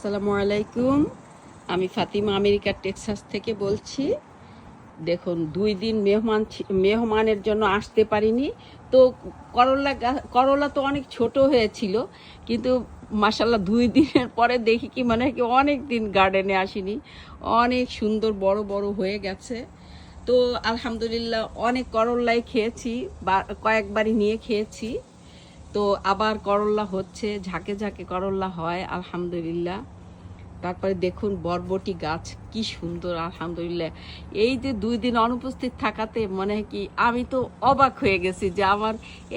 আসসালামু আলাইকুম। আমি ফাতিমা আমেরিকার টেক্সাস থেকে বলছি। দেখুন 2 দিন মেহমানের জন্য আসতে পারিনি। তো করলা তো অনেক ছোট হয়েছিল, কিন্তু মাশাল্লাহ 2 দিনের পরে দেখি কি মানে কি অনেক দিন গার্ডেনে আসিনি, অনেক সুন্দর বড় বড় হয়ে গেছে। তো আলহামদুলিল্লাহ অনেক করল্লাই খেয়েছি, বা কয়েকবারই নিয়ে খেয়েছি। তো আবার করল্লা হচ্ছে, ঝাঁকে ঝাঁকে করল্লা হয় আলহামদুলিল্লাহ। তারপরে দেখুন বরবটি গাছ কি সুন্দর আলহামদুলিল্লাহ। এই যে 2 দিন অনুপস্থিত থাকাতে মনে হয় কি আমি তো অবাক হয়ে গেছি যে আমার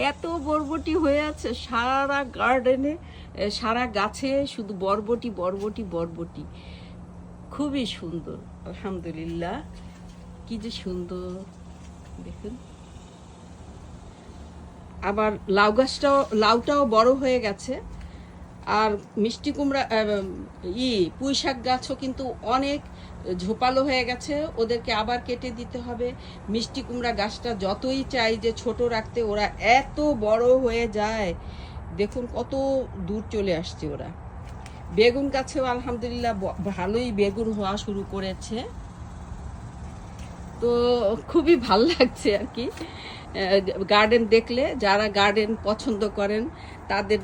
এত বরবটি হয়ে আছে সারা গার্ডেনে, সারা গাছে শুধু বরবটি বরবটি বরবটি। খুবই সুন্দর আলহামদুলিল্লাহ, কি যে সুন্দর দেখুন। আবার লাউটাও বড় হয়ে গেছে। আর মিষ্টি কুমড়া পুঁই শাক গাছও কিন্তু অনেক ঝোপালো হয়ে গেছে, ওদেরকে আবার কেটে দিতে হবে। মিষ্টি কুমড়া গাছটা যতই চাই যে ছোট রাখতে, ওরা এত বড় হয়ে যায়, দেখুন কত দূর চলে আসছে ওরা। বেগুন গাছেও আলহামদুলিল্লাহ ভালোই বেগুন হওয়া শুরু করেছে। তো খুবই ভাল লাগছে আর কি। গার্ডেন দেখলে, যারা গার্ডেন পছন্দ করেন তাদের,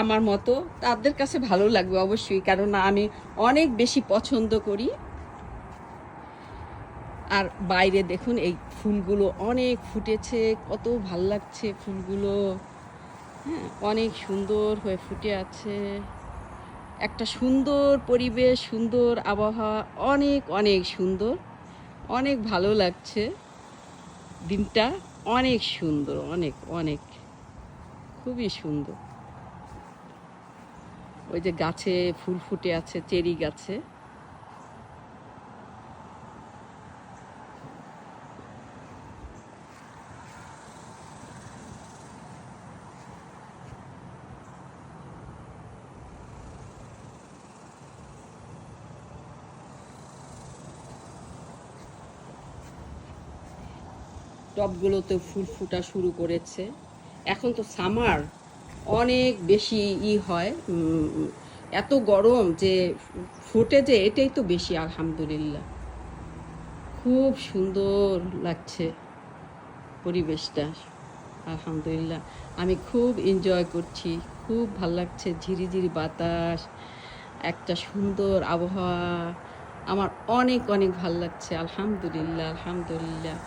আমার মতো তাদের কাছে ভালো লাগবে অবশ্যই, কারণ আমি অনেক বেশি পছন্দ করি। আর বাইরে দেখুন এই ফুলগুলো অনেক ফুটেছে, কত ভাল লাগছে ফুলগুলো। হ্যাঁ, অনেক সুন্দর হয়ে ফুটে আছে। একটা সুন্দর পরিবেশ, সুন্দর আবহাওয়া, অনেক অনেক সুন্দর, অনেক ভালো লাগছে দিনটা। অনেক সুন্দর, অনেক অনেক খুবই সুন্দর। ওই যে গাছে ফুল ফুটে আছে, চেরি গাছে। টবগুলোতে ফুল ফুটা শুরু করেছে। এখন তো সামার, অনেক বেশি হয়, এত গরম যে ফুটে, যে এটাই তো বেশি আলহামদুলিল্লাহ। খুব সুন্দর লাগছে পরিবেশটা আলহামদুলিল্লাহ। আমি খুব এনজয় করছি, খুব ভাল লাগছে। ঝিরিঝিরি বাতাস, একটা সুন্দর আবহাওয়া, আমার অনেক অনেক ভাল লাগছে আলহামদুলিল্লাহ আলহামদুলিল্লাহ।